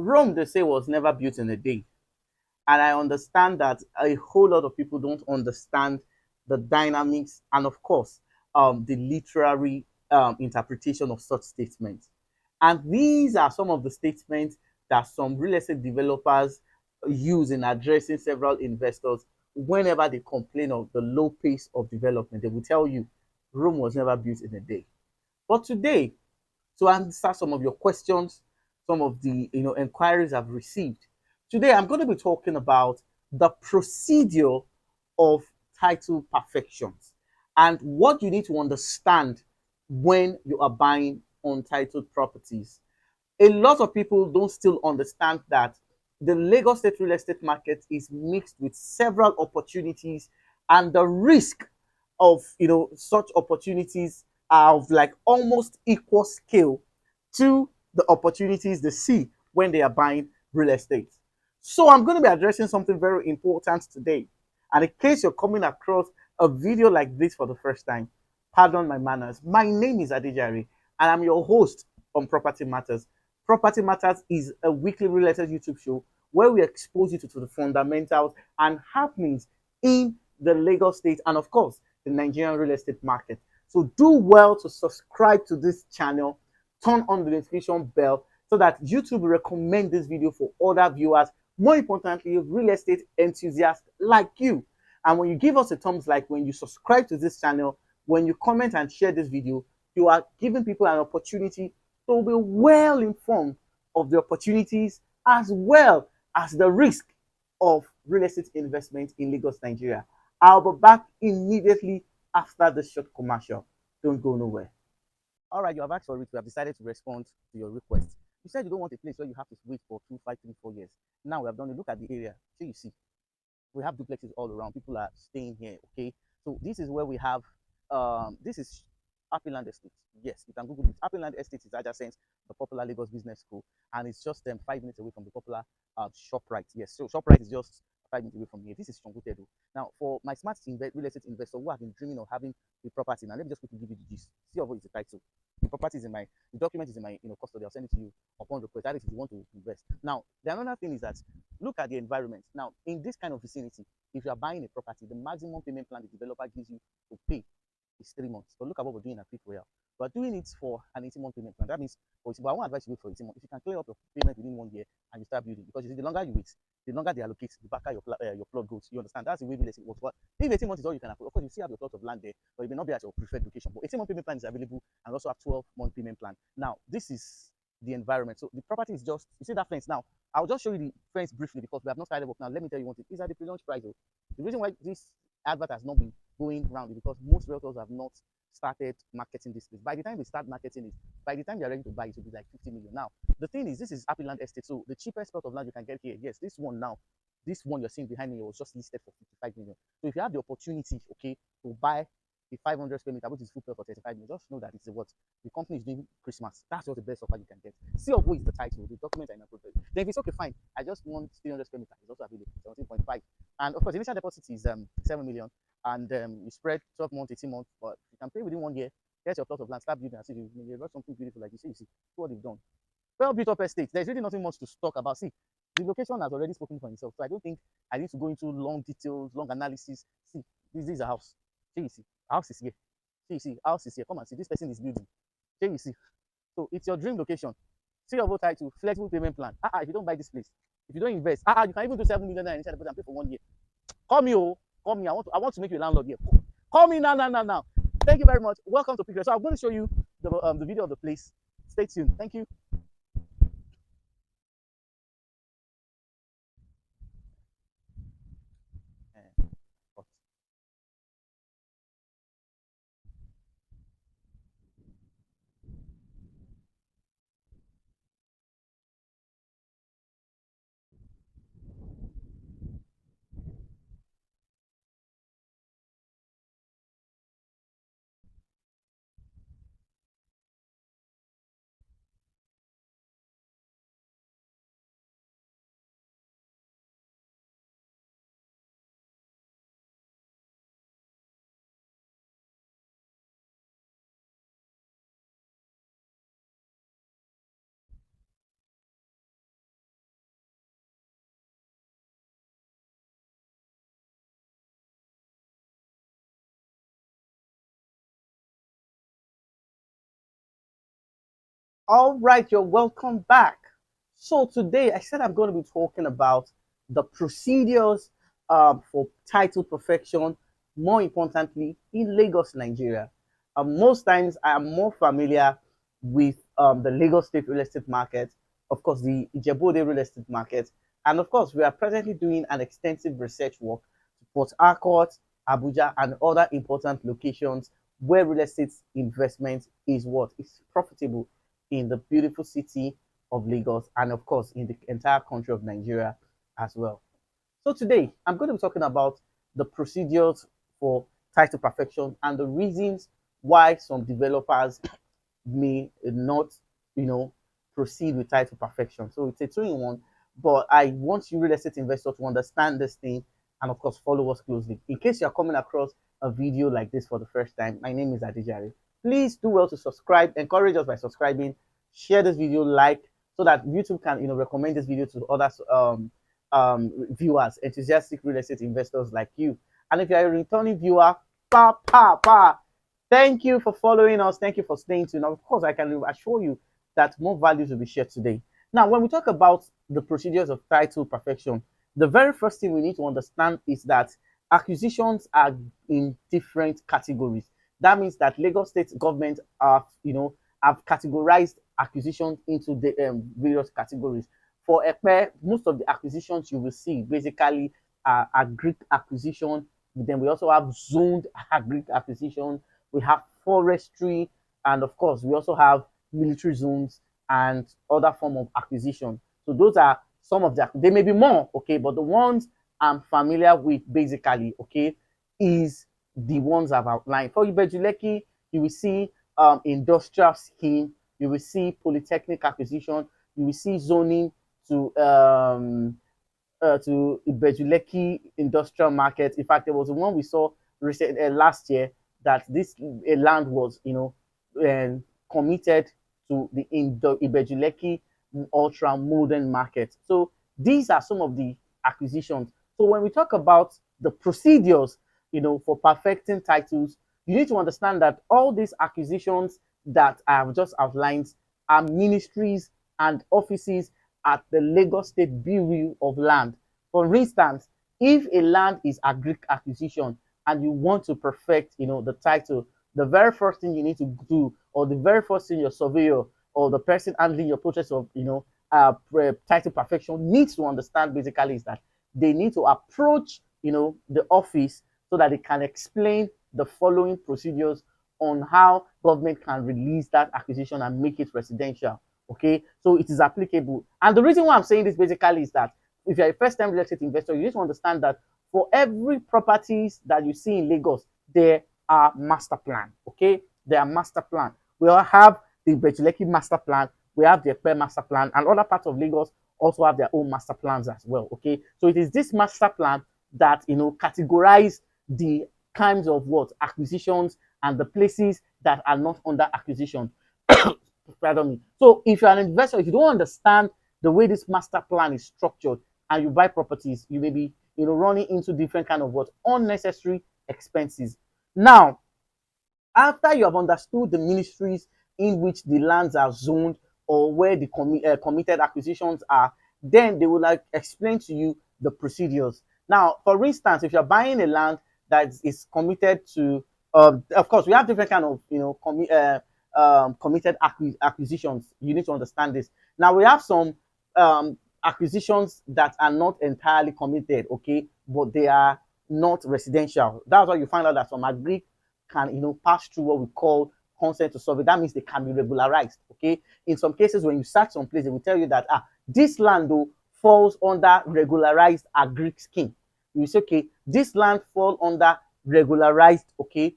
Rome, they say, was never built in a day. And I understand that a whole lot of people don't understand the dynamics and, of course, the literary interpretation of such statements. And these are some of the statements that some real estate developers use in addressing several investors whenever they complain of the low pace of development. They will tell you Rome was never built in a day. But today, to answer some of your questions, some of the inquiries I've received. Today, I'm going to be talking about the procedure of title perfections and what you need to understand when you are buying untitled properties. A lot of people don't still understand that the Lagos State real estate market is mixed with several opportunities, and the risk of such opportunities are of like almost equal scale to the opportunities they see when they are buying real estate. So I'm going to be addressing something very important today. And in case you're coming across a video like this for the first time, pardon my manners. My name is Adejari, and I'm your host on Property Matters. Property Matters is a weekly real estate YouTube show where we expose you to the fundamentals and happenings in the Lagos state and, of course, the Nigerian real estate market. So do well to subscribe to this channel, turn on the notification bell so that YouTube will recommend this video for other viewers, more importantly, real estate enthusiasts like you. And when you give us a thumbs like, when you subscribe to this channel, when you comment and share this video, you are giving people an opportunity to be well informed of the opportunities as well as the risk of real estate investment in Lagos, Nigeria. I'll be back immediately after the short commercial. Don't go nowhere. All right, you have asked for it. We have decided to respond to your request. You said you don't want a place where you have to wait for 2, 5, 3, 4 years. Now we have done it. Look at the area. So you see, we have duplexes all around. People are staying here. Okay, so this is where we have. This is Appleland Estate. Yes, you can Google it. Appleland Estate is adjacent to the popular Lagos Business School, and it's just 5 minutes away from the popular Shoprite. Yes, so Shoprite is just 5 minutes away from here. This is Dangote. Now, for my smart real estate investor who have been dreaming of having a property, now let me just quickly give you the gist. See of what is the title. The property is in my, the document is in my custody. I'll send it to you upon request. That is if you want to invest. Now, the another thing is that look at the environment. Now, in this kind of vicinity, if you are buying a property, the maximum payment plan the developer gives you to pay is 3 months. But look at what we're doing at Quick Royal. We're doing it for an 18-month payment plan. That means, but I won't advise you wait for 18 months. If you can clear up your payment within 1 year and you start building, because you see, the longer you wait, the longer they allocate, the backer your plot goes. You understand? That's the way real estate works. But if 18 months is all you can afford, of course, you still have your plot of land there, but it may not be at your preferred location. But 18-month payment plan is available, and also have 12-month payment plan. Now, this is the environment. So the property is just, you see that fence now. I'll just show you the fence briefly because we have not started work now. Let me tell you one thing. These are the pre-launch price. Though. The reason why this advert has not been going around is because most realtors have not started marketing this place. By the time they start marketing it, by the time they're ready to buy it, will be like 50 million. Now, the thing is, this is Happy Land Estate. So the cheapest plot of land you can get here, yes, this one now, this one you're seeing behind me was just listed for 55 million. So if you have the opportunity, okay, to buy a 500 square meter, which is full plot for 35 million, just know that it's a what the company is doing Christmas. That's just the best offer you can get. See of who is the title, the document I appropriate. Then if it's okay, fine. I just want 300 square meter. It's also available, 17.5. And of course, the initial deposit is 7 million. And you spread 12 months, 18 months, but you can pay within 1 year, get your plot of land, start building, and see you got something beautiful like this. You see what they've done. Well built up estate. There's really nothing much to talk about. See, the location has already spoken for itself. So I don't think I need to go into long details, long analysis. See, this is a house. See, you see, house is here. See, you see, house is here. Come and see, this person is building. See, you see. So it's your dream location. See your vote title, flexible payment plan. If you don't buy this place, if you don't invest, you can even do 7 million initial deposit and pay for 1 year. Call me, oh, call me. I want to make you a landlord here. Call me now, now, now, now. Thank you very much. Welcome to Picture. So I'm going to show you the video of the place. Stay tuned. Thank you. All right, you're welcome back. So today I said I'm going to be talking about the procedures for title perfection, more importantly, in Lagos, Nigeria. Most times I am more familiar with the Lagos State real estate market, of course, the Ijebu real estate market, and of course, we are presently doing an extensive research work to Port Harcourt, Abuja, and other important locations where real estate investment is what is profitable in the beautiful city of Lagos and, of course, in the entire country of Nigeria as well. So, today I'm going to be talking about the procedures for title perfection and the reasons why some developers may not, you know, proceed with title perfection. So, it's a two in one. But I want you, real estate investor, to understand this thing and, of course, follow us closely. In case you're coming across a video like this for the first time, my name is Adijari. Please do well to subscribe. Encourage us by subscribing. Share this video, like, so that YouTube can, recommend this video to other viewers, enthusiastic real estate investors like you. And if you're a returning viewer, thank you for following us. Thank you for staying tuned. Now, of course, I can assure you that more values will be shared today. Now, when we talk about the procedures of title perfection, the very first thing we need to understand is that acquisitions are in different categories. That means that Lagos State government have categorized acquisitions into the various categories. For Epe, most of the acquisitions you will see basically are agri acquisition. Then we also have zoned agri acquisition. We have forestry, and of course, we also have military zones and other form of acquisition. So those are some of the. There may be more, okay, but the ones I'm familiar with basically, okay, is the ones I've outlined. For Ibeju Lekki, you will see industrial scheme, you will see polytechnic acquisition, you will see zoning to Ibeju Lekki industrial market. In fact, there was one we saw recent last year that this land was, committed to the Ibeju Lekki ultra modern market. So these are some of the acquisitions. So when we talk about the procedures, for perfecting titles, you need to understand that all these acquisitions that I have just outlined are ministries and offices at the Lagos State Bureau of Land. For instance, if a land is agri acquisition and you want to perfect, the title, the very first thing you need to do, or the very first thing your surveyor or the person handling your process of, title perfection needs to understand basically is that they need to approach, the office so that they can explain the following procedures on how government can release that acquisition and make it residential. Okay, so it is applicable. And the reason why I'm saying this basically is that if you're a first-time real estate investor, you need to understand that for every properties that you see in Lagos, there are master plan. Okay, there are master plan. We all have the Ibeju Lekki master plan. We have the Epe master plan, and other parts of Lagos also have their own master plans as well. Okay, so it is this master plan that categorize the kinds of what acquisitions and the places that are not under acquisition. Pardon me. So if you're an investor, if you don't understand the way this master plan is structured and you buy properties, you may be running into different kind of what unnecessary expenses. Now, after you have understood the ministries in which the lands are zoned or where the committed acquisitions are, then they will explain to you the procedures. Now, for instance, if you're buying a land that is committed to, of course, we have different kind of committed acquisitions. You need to understand this. Now we have some acquisitions that are not entirely committed, okay, but they are not residential. That's why you find out that some agri can pass through what we call consent to survey. That means they can be regularized. Okay, in some cases when you search some place, they will tell you that this land though falls under regularized agri scheme. You say, okay, this land fall under regularized, okay,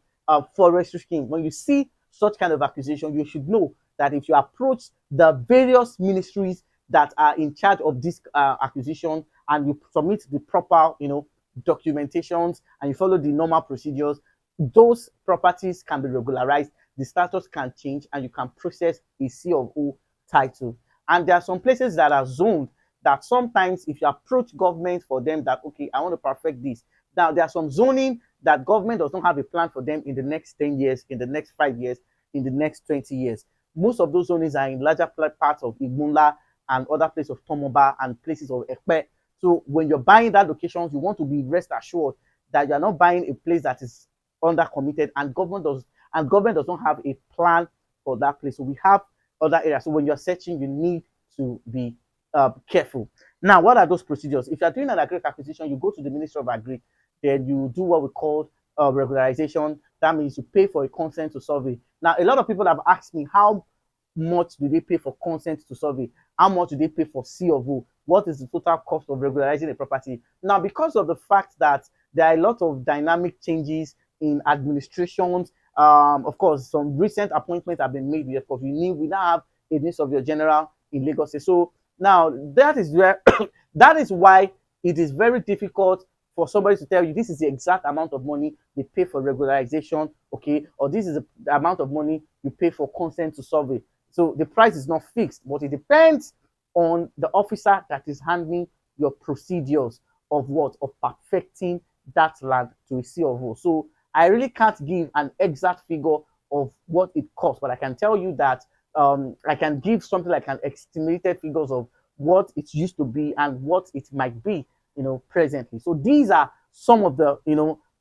forestry scheme. When you see such kind of acquisition, you should know that if you approach the various ministries that are in charge of this acquisition and you submit the proper, documentations and you follow the normal procedures, those properties can be regularized, the status can change, and you can process a C of O title. And there are some places that are zoned that sometimes if you approach government for them that, okay, I want to perfect this. Now, there are some zoning that government does not have a plan for them in the next 10 years, in the next 5 years, in the next 20 years. most of those zones are in larger parts of Igunla and other places of Tomoba and places of Epe. So when you're buying that locations, you want to be rest assured that you're not buying a place that is under committed, and government does not have a plan for that place. So we have other areas. So when you're searching, you need to be careful. Now, what are those procedures? If you're doing an agri acquisition, you go to the Ministry of Agri, then you do what we call regularization. That means you pay for a consent to survey. Now, a lot of people have asked me, how much do they pay for consent to survey? How much do they pay for C of O? What is the total cost of regularizing a property? Now, because of the fact that there are a lot of dynamic changes in administrations, of course, some recent appointments have been made. Of course, we now have a Minister of your General in Lagos. So now that is where that is why it is very difficult for somebody to tell you this is the exact amount of money they pay for regularization, okay, or this is the amount of money you pay for consent to survey. So the price is not fixed, but it depends on the officer that is handling your procedures of what of perfecting that land to a C of O. So I really can't give an exact figure of what it costs, but I can tell you that I can give something like an estimated figures of what it used to be and what it might be, presently. So these are some of the,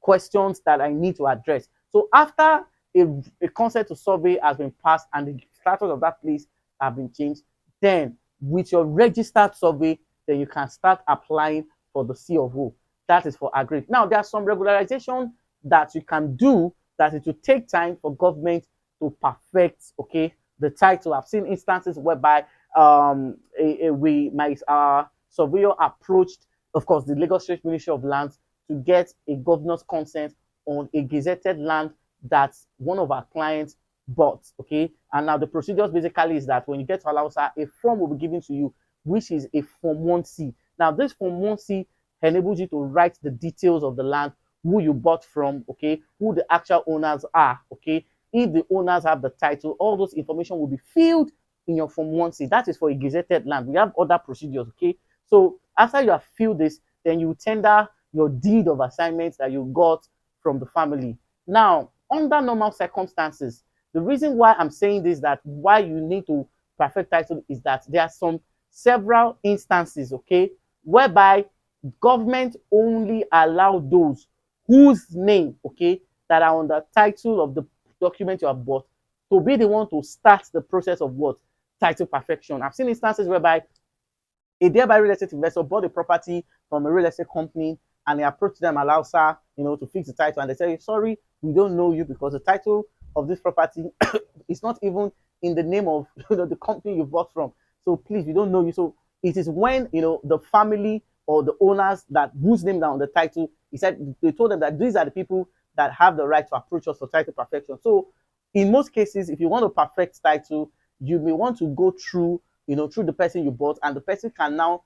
questions that I need to address. So after a consent to survey has been passed and the status of that place have been changed, then with your registered survey, then you can start applying for the C of O. That is for agri. Now, there are some regularization that you can do that it will take time for government to perfect, okay, the title. I've seen instances whereby my surveyor approached, of course, the Lagos State Ministry of Lands to get a governor's consent on a gazetted land that one of our clients bought, okay? And now the procedures basically is that when you get to Alausa, a form will be given to you, which is a Form 1C. Now, this Form 1C enables you to write the details of the land, who you bought from, okay, who the actual owners are, okay, if the owners have the title, all those information will be filled in your Form 1C. That is for a gazetted land. We have other procedures, okay? So after you have filled this, then you tender your deed of assignment that you got from the family. Now, under normal circumstances, the reason why I'm saying this, that why you need to perfect title, is that there are several instances, okay, whereby government only allow those whose name, okay, that are on the title of the document you have bought to be the one to start the process of what? Title perfection. I've seen instances whereby a thereby real estate investor bought a property from a real estate company and they approached them, Alausa, to fix the title, and they say, sorry, we don't know you because the title of this property is not even in the name of the company you bought from. So please, we don't know you. So it is when the family or the owners that whose name are on the title, he said they told them that these are the people that have the right to approach us for title perfection. So in most cases, if you want to perfect title, you may want to go through through the person you bought, and the person can now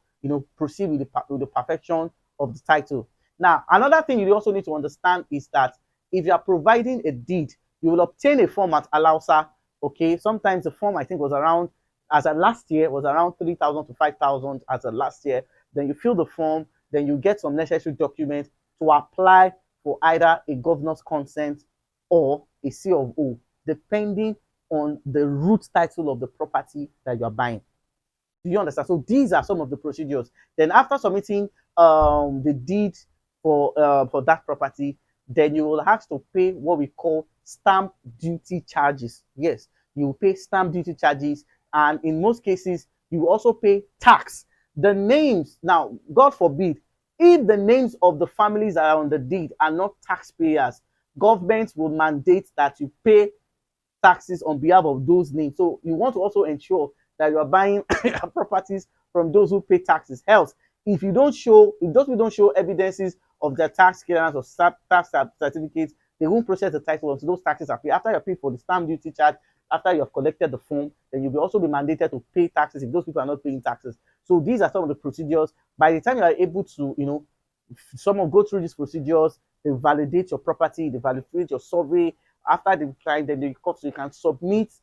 proceed with the perfection of the title. Now, another thing you also need to understand is that if you are providing a deed, you will obtain a form at Alausa. Okay, sometimes the form I think was around, as a last year, was around 3,000 to 5,000 as a last year. Then you fill the form, then you get some necessary documents to apply for either a governor's consent or a C of O, depending on the root title of the property that you are buying. Do you understand? So these are some of the procedures. Then after submitting the deed for that property, then you will have to pay what we call stamp duty charges. Yes, you will pay stamp duty charges, and in most cases, you will also pay tax. The names, now, God forbid, if the names of the families that are on the deed are not taxpayers, government will mandate that you pay taxes on behalf of those names. So you want to also ensure that you are buying properties from those who pay taxes. Else, if those people don't show evidences of their tax clearance or tax certificates, they won't process the title until those taxes are paid. After you pay for the stamp duty charge, after you have collected the form, then you'll also be mandated to pay taxes if those people are not paying taxes. So these are some of the procedures. By the time you are able to, someone go through these procedures, they validate your property, they validate your survey. After the time, then you can submit,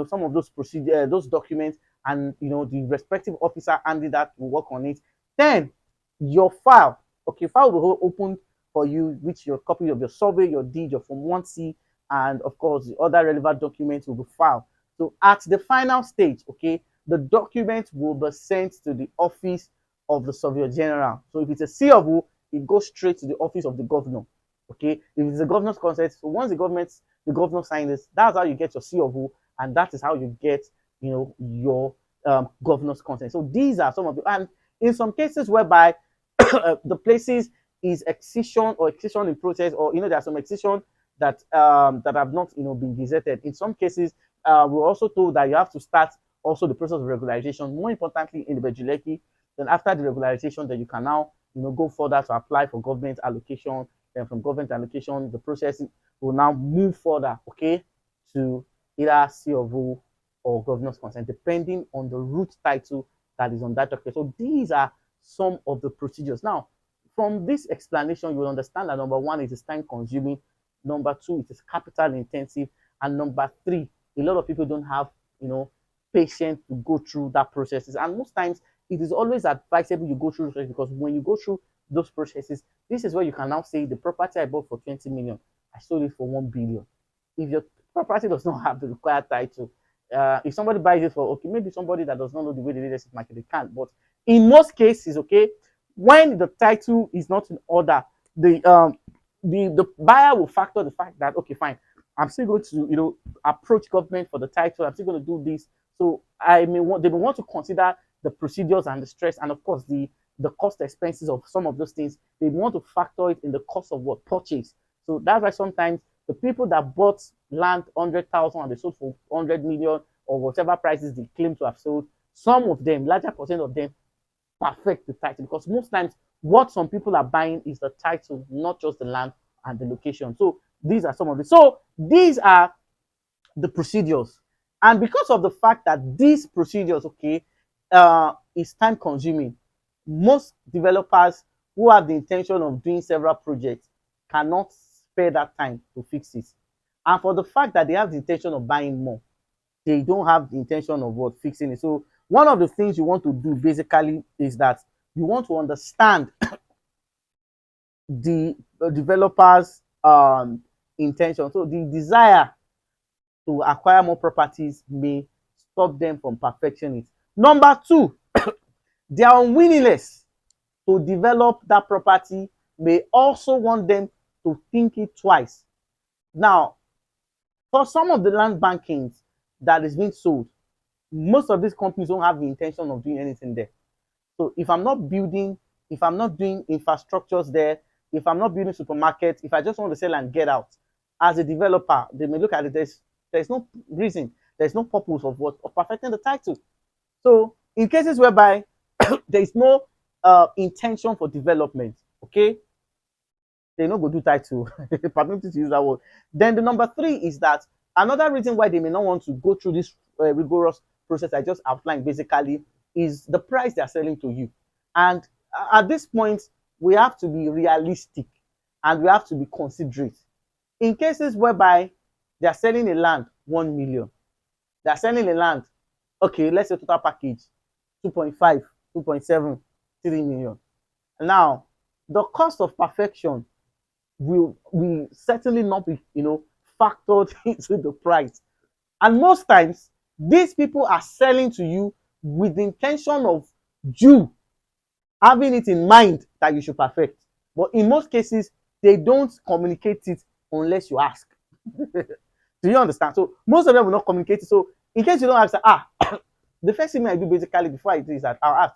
some of those procedures, those documents, and the respective officer handling that will work on it. Then your file, okay, file will open for you, which your copy of your survey, your deed, your Form 1C, and of course the other relevant documents will be filed. So at the final stage, okay, the document will be sent to the office of the Surveyor General. So if it's a C of O, it goes straight to the office of the governor. Okay, if it's the governor's consent, so once the governor signs this, that's how you get your C of O, and that is how you get, your governor's consent. So these are some of the, and in some cases whereby the places is excision or excision in process, or there are some excision that have not been gazetted. In some cases, we're also told that you have to start also the process of regularization. More importantly, in the Ibeju Lekki, then after the regularization, then you can now go further to apply for government allocation. Then from government allocation, the process will now move further, okay, to either C of O or governor's consent, depending on the root title that is on that document. So these are some of the procedures. Now, from this explanation, you will understand that number one, it is time consuming. Number two, it is capital intensive. And number three, a lot of people don't have, patience to go through that processes. And most times, it is always advisable you go through the process, because when you go through those processes, this is where you can now say the property I bought for 20 million, I sold it for 1 billion. If your property does not have the required title, if somebody buys it for, okay, maybe somebody that does not know the way the real estate market, they can't. But in most cases, okay, when the title is not in order, the buyer will factor the fact that, okay, fine, I'm still going to approach government for the title. I'm still going to do this. So they may want to consider the procedures and the stress, and of course the cost expenses of some of those things. They want to factor it in the cost of what purchase. So that's why sometimes the people that bought land 100,000 and they sold for 100 million or whatever prices they claim to have sold, some of them, larger percent of them, perfect the title, because most times what some people are buying is the title, not just the land and the location. So these are some of the, so these are the procedures. And because of the fact that these procedures, okay, is time consuming, most developers who have the intention of doing several projects cannot spare that time to fix it. And for the fact that they have the intention of buying more, they don't have the intention of what fixing it. So one of the things you want to do basically is that you want to understand the developer's intention. So the desire to acquire more properties may stop them from perfecting it. Number two, their unwillingness to develop that property may also want them to think it twice. Now, for some of the land bankings that is being sold, most of these companies don't have the intention of doing anything there. So if I'm not building, if I'm not doing infrastructures there, if I'm not building supermarkets, if I just want to sell and get out, as a developer, they may look at it, there's no reason, there's no purpose of what of perfecting the title. So in cases whereby there is no intention for development, okay, they no go do title. Permit me to use that word. Then the number three is that another reason why they may not want to go through this rigorous process I just outlined basically is the price they are selling to you. And at this point, we have to be realistic and we have to be considerate. In cases whereby they are selling a land 1 million, they are selling a land, okay, let's say total package 2.5, 2.7, 3 million. Now, the cost of perfection will certainly not be factored into the price. And most times these people are selling to you with the intention of you having it in mind that you should perfect, but in most cases they don't communicate it unless you ask. Do you understand? So most of them will not communicate it. So in case you don't ask, the first thing I do basically before I do is that I'll ask,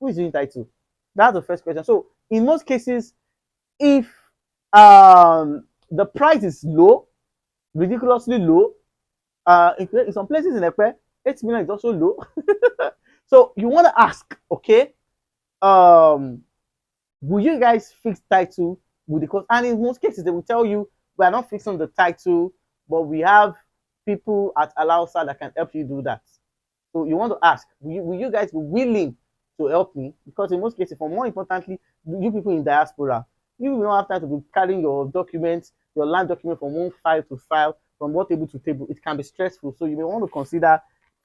who is doing title? That's the first question. So in most cases, if the price is low, ridiculously low, in some places in Epe, 8 million is also low. So you want to ask, okay, will you guys fix title with the cost? And in most cases, they will tell you, we are not fixing the title, but we have people at Alausa that can help you do that. So you want to ask, will you guys be willing to help me? Because in most cases, for more importantly, you people in diaspora, you will not have time to be carrying your documents, your land document from one file to file, from one table to table. It can be stressful. So you may want to consider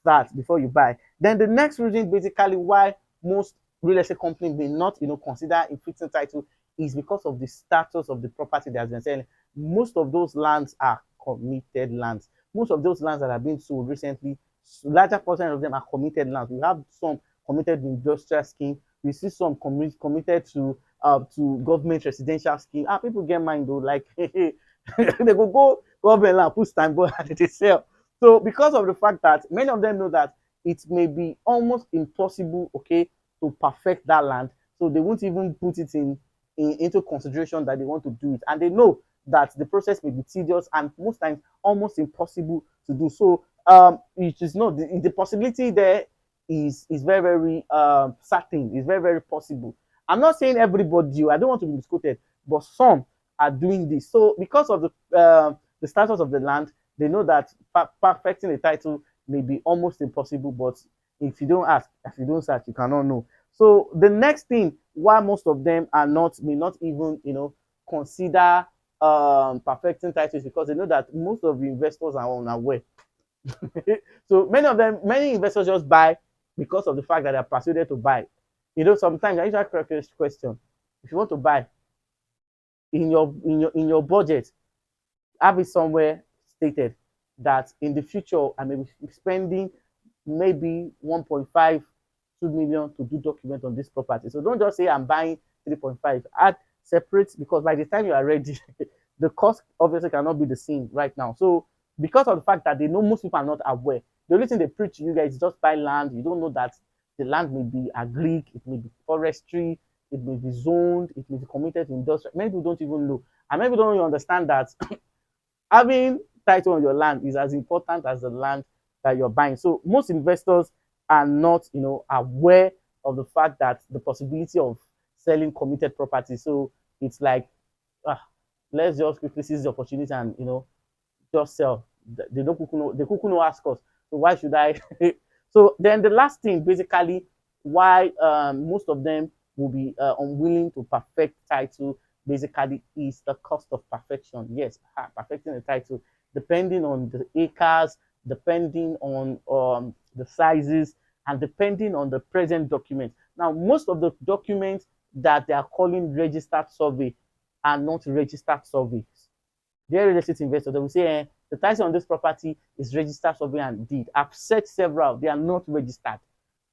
that before you buy. Then the next reason basically why most real estate companies may not consider in fixing title is because of the status of the property that has been selling. Most of those lands are committed lands. most of those lands that have been sold recently, larger portion of them are committed lands. We have some committed industrial scheme. We see some committed to government residential scheme. People get mind though, like they go government land, put stand board and they sell. So because of the fact that many of them know that it may be almost impossible, okay, to perfect that land, so they won't even put it into consideration that they want to do it, and they know that the process may be tedious and most times almost impossible to do. So it is not the possibility there is very very certain. It's very very possible. I'm not saying everybody. I don't want to be misquoted, but some are doing this. So because of the status of the land, they know that perfecting a title may be almost impossible. But if you don't ask, if you don't search, you cannot know. So the next thing why most of them are not may not even consider perfecting titles because they know that most of the investors are unaware. So many investors just buy because of the fact that they're persuaded to buy. Sometimes I usually ask this question: if you want to buy in your budget, have it somewhere stated that in the future I may be spending maybe 1.5 2 million to do document on this property. So don't just say I'm buying 3.5. Add separate because by the time you are ready, the cost obviously cannot be the same right now. So because of the fact that they know most people are not aware, the only thing they preach to you guys is just buy land. You don't know that the land may be agric, it may be forestry, it may be zoned, it may be committed to industry. Many people don't even know. And maybe don't even understand that having title on your land is as important as the land that you're buying. So most investors are not, aware of the fact that the possibility of selling committed property. So it's like, ah, let's just quickly seize the opportunity and just sell. They don't know, they could no ask us. So why should I? So then the last thing, basically, why most of them will be unwilling to perfect title, basically, is the cost of perfection. Yes, perfecting the title, depending on the acres, depending on the sizes, and depending on the present document. Now, most of the documents that they are calling registered survey are not registered surveys. They're real estate investors. They will say, the title on this property is registered survey and deed. I've searched several, they are not registered.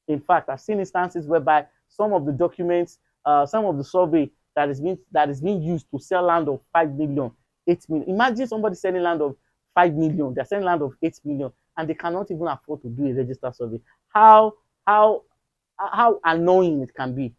In fact, I've seen instances whereby some of the documents, some of the survey that is being used to sell land of 5 million, 8 million. Imagine somebody selling land of 5 million, they're selling land of 8 million, and they cannot even afford to do a registered survey. How how how annoying it can be.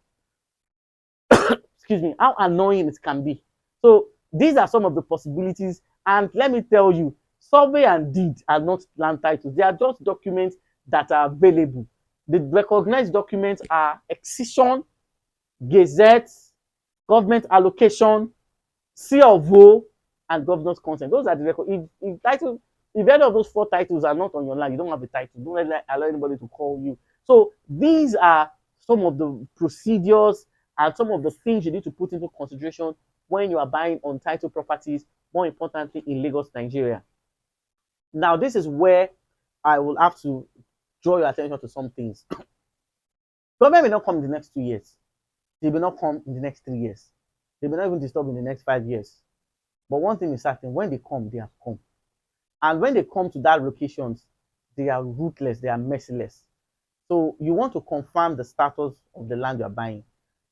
Excuse me, how annoying it can be. So these are some of the possibilities. And let me tell you, survey and deed are not land titles. They are just documents that are available. The recognized documents are excision, gazette, government allocation, C of O, and governor's consent. Those are the record. If any of those four titles are not on your land, you don't have a title. Don't allow anybody to call you. So these are some of the procedures and some of the things you need to put into consideration when you are buying untitled properties, more importantly in Lagos, Nigeria. Now, this is where I will have to draw your attention to some things. Government may not come in the next 2 years. They may not come in the next 3 years. They may not even disturb in the next 5 years. But one thing is certain, when they come, they have come. And when they come to that locations, they are ruthless, they are merciless. So you want to confirm the status of the land you are buying.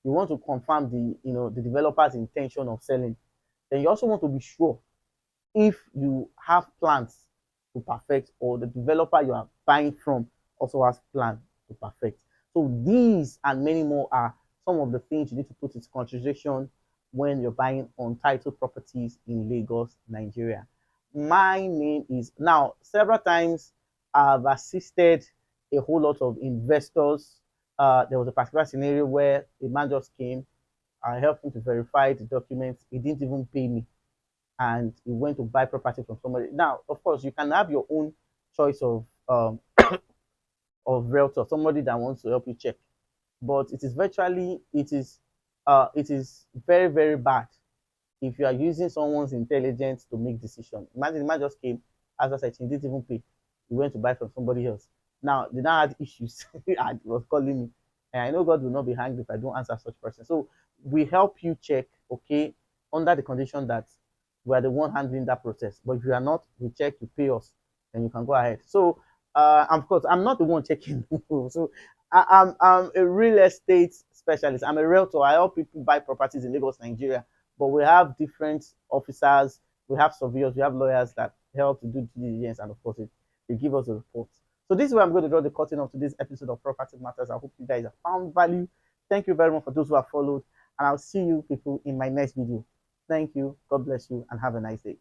You want to confirm the developer's intention of selling. Then you also want to be sure if you have plans to perfect or the developer you are buying from also has plans to perfect. So these and many more are some of the things you need to put into consideration when you're buying untitled properties in Lagos, Nigeria. My name is now several times I've assisted a whole lot of investors. There was a particular scenario where a man just came. I helped him to verify the documents. He didn't even pay me, and he went to buy property from somebody. Now, of course, you can have your own choice of realtor, somebody that wants to help you check, but it is very very bad if you are using someone's intelligence to make decisions. Imagine the man just came, as I said, he didn't even pay. He went to buy from somebody else. Now they now had issues. And he was calling me. And I know God will not be angry if I don't answer such person. So we help you check, okay, under the condition that we are the one handling that process. But if you are not, we check, you pay us. then you can go ahead. So, of course, I'm not the one checking. So, I'm a real estate specialist. I'm a realtor. I help people buy properties in Lagos, Nigeria. But we have different officers, we have surveyors, we have lawyers that help to do due diligence, and of course, they give us a report. So this is where I'm going to draw the curtain of today's episode of Property Matters. I hope you guys have found value. Thank you very much for those who have followed, and I'll see you people in my next video. Thank you. God bless you, and have a nice day.